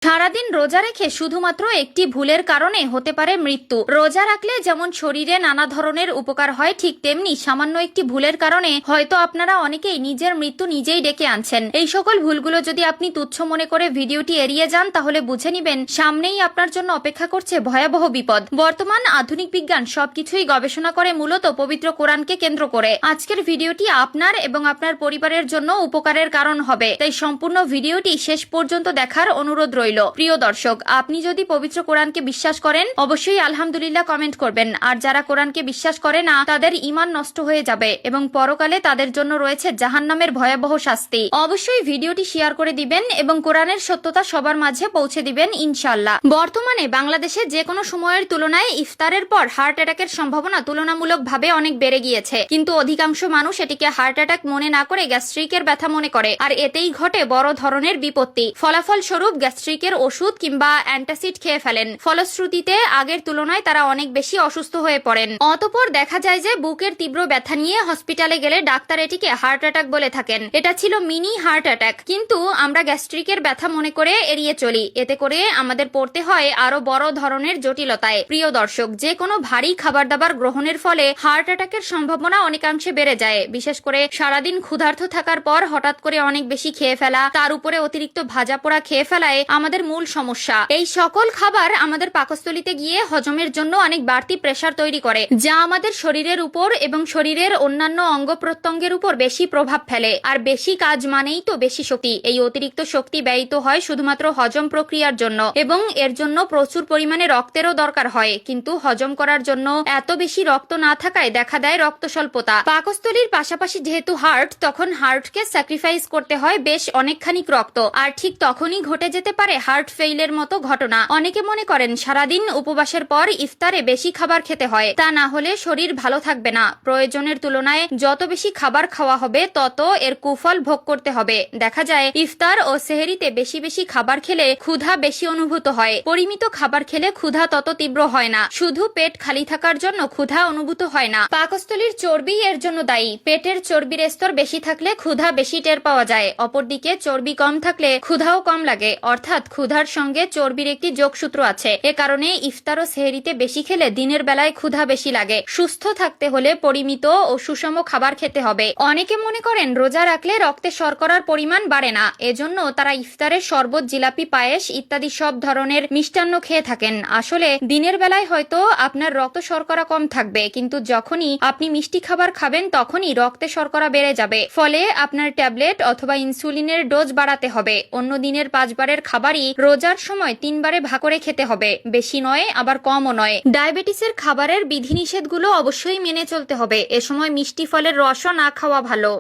সারাদিন রোজা রেখে শুধুমাত্র একটি ভুলের কারণে হতে পারে মৃত্যু। রোজা রাখলে যেমন শরীরে নানা ধরনের উপকার হয়, ঠিক তেমনি সামান্য একটি ভুলের কারণে হয়তো আপনারা অনেকেই নিজের মৃত্যু নিজেই ডেকে আনছেন। এই সকল ভুলগুলো যদি আপনি তুচ্ছ মনে করে ভিডিওটি এড়িয়ে যান, তাহলে বুঝে নিবেন সামনেই আপনার জন্য অপেক্ষা করছে ভয়াবহ বিপদ। বর্তমান আধুনিক বিজ্ঞান সবকিছুই গবেষণা করে মূলত পবিত্র কোরআনকে কেন্দ্র করে। আজকের ভিডিওটি আপনার এবং আপনার পরিবারের জন্য উপকারের কারণ হবে, তাই সম্পূর্ণ ভিডিওটি শেষ পর্যন্ত দেখার অনুরোধ রইল। প্রিয় দর্শক, আপনি যদি পবিত্র কোরআনকে বিশ্বাস করেন অবশ্যই আলহামদুলিল্লাহ কমেন্ট করবেন, আর যারা কোরআনকে বিশ্বাস করে না তাদের ঈমান নষ্ট হয়ে যাবে এবং পরকালে তাদের জন্য রয়েছে জাহান্নামের ভয়াবহ শাস্তি। অবশ্যই ভিডিওটি শেয়ার করে দিবেন এবং কোরআনের সত্যতা সবার মাঝে পৌঁছে দিবেন ইনশাআল্লাহ। বর্তমানে বাংলাদেশে যে কোনো সময়ের তুলনায় ইফতারের পর হার্ট অ্যাটাকের সম্ভাবনা তুলনামূলকভাবে অনেক বেড়ে গিয়েছে, কিন্তু অধিকাংশ মানুষ এটিকে হার্ট অ্যাটাক মনে না করে গ্যাস্ট্রিকের ব্যথা মনে করে, আর এতেই ঘটে বড় ধরনের বিপত্তি। ফলাফল স্বরূপ গ্যাস্ট্রিকের ওষুধ কিংবা অ্যান্টাসিড খেয়ে ফেলেন। ফলশ্রুতিতে আগের তুলনায় তারা অনেক বেশি অসুস্থ হয়ে পড়েন। অতঃপর দেখা যায় যে বুকের তীব্র ব্যথা নিয়ে হসপিটালে গেলে ডাক্তার এটিকে হার্ট অ্যাটাক বলে থাকেন। এটা ছিল মিনি হার্ট অ্যাটাক, কিন্তু আমরা গ্যাস্ট্রিকের ব্যথা মনে করে এড়িয়ে চলি। এতে করে আমাদের পড়তে হয় আরো বড় ধরনের জটিলতায়। প্রিয় দর্শক, যে কোনো ভারী খাবার দাবার গ্রহণের ফলে হার্ট অ্যাটাকের সম্ভাবনা অনেকাংশে বেড়ে যায়। বিশেষ করে সারাদিন ক্ষুধার্ত থাকার পর হঠাৎ করে অনেক বেশি খেয়ে ফেলা, তার উপরে অতিরিক্ত ভাজা পোড়া খেয়ে ফেলায় আমাদের মূল সমস্যা। এই সকল খাবার আমাদের পাকস্থলীতে গিয়ে হজমের জন্য অনেক বাড়তি প্রেসার তৈরি করে, যা আমাদের শরীরের উপর এবং শরীরের অন্যান্য অঙ্গ প্রত্যঙ্গের উপর বেশি প্রভাব ফেলে। আর বেশি কাজ মানেই তো বেশি শক্তি। এই অতিরিক্ত শক্তি ব্যয়িত হয় শুধুমাত্র হজম প্রক্রিয়ার জন্য, এবং এর জন্য প্রচুর পরিমাণে রক্তেরও দরকার হয়, কিন্তু হজম করার জন্য এত বেশি রক্ত না থাকায় দেখা দেয় রক্ত স্বল্পতা। পাকস্থলীর পাশাপাশি যেহেতু হার্ট, তখন হার্টকে স্যাক্রিফাইস করতে হয় বেশ অনেকখানি রক্ত, আর ঠিক তখনই ঘটে যেতে পারে হার্ট ফেইলের মতো ঘটনা। অনেকে মনে করেন সারাদিন উপবাসের পর ইফতারে বেশি খাবার খেতে হয়, তা না হলে শরীর ভালো থাকবে না। প্রয়োজনের তুলনায় যত বেশি খাবার খাওয়া হবে তত এর কুফল ভোগ করতে হবে। দেখা যায় ইফতার ও সেহরিতে বেশি বেশি খাবার খেলে ক্ষুধা বেশি অনুভূত হয়। পরিমিত খাবার খেলে ক্ষুধা তত তীব্র হয় না। শুধু পেট খালি থাকার জন্য ক্ষুধা অনুভূত হয় না। পাকস্থলীর চর্বি এর জন্য দায়ী। পেটের চর্বির স্তর বেশি থাকলে ক্ষুধা বেশি টের পাওয়া যায়, অপরদিকে চর্বি কম থাকলে ক্ষুধাও কম লাগে। অর্থাৎ ক্ষুধার সঙ্গে চর্বির একটি যোগসূত্র আছে। এ কারণে ইফতার ও সেহরিতে বেশি খেলে দিনের বেলায় ক্ষুধা বেশি লাগে। সুস্থ থাকতে হলে পরিমিত ও সুষম খাবার খেতে হবে। অনেকে মনে করেন রোজা রাখলে রক্তে শর্করার পরিমাণ বাড়ে না, এজন্য তারা ইফতারের শরবত, জিলাপি, পায়েস ইত্যাদি সব ধরনের মিষ্টান্ন খেয়ে থাকেন। আসলে দিনের বেলায় হয়তো আপনার রক্ত শর্করা কম থাকবে, কিন্তু যখনই আপনি মিষ্টি খাবার খাবেন তখনই রক্তে শর্করা বেড়ে যাবে। ফলে আপনার ট্যাবলেট অথবা ইনসুলিনের ডোজ বাড়াতে হবে। অন্য দিনের 5 বারের খাবারই রোজার সময় 3 বারে ভাগ করে খেতে হবে, বেশি নয় আবার কমও নয়। ডায়াবেটিসের খাবারের বিধিনিষেধগুলো অবশ্যই মেনে চলতে হবে। এ সময় মিষ্টি ফলের রসও না খাওয়া ভালো।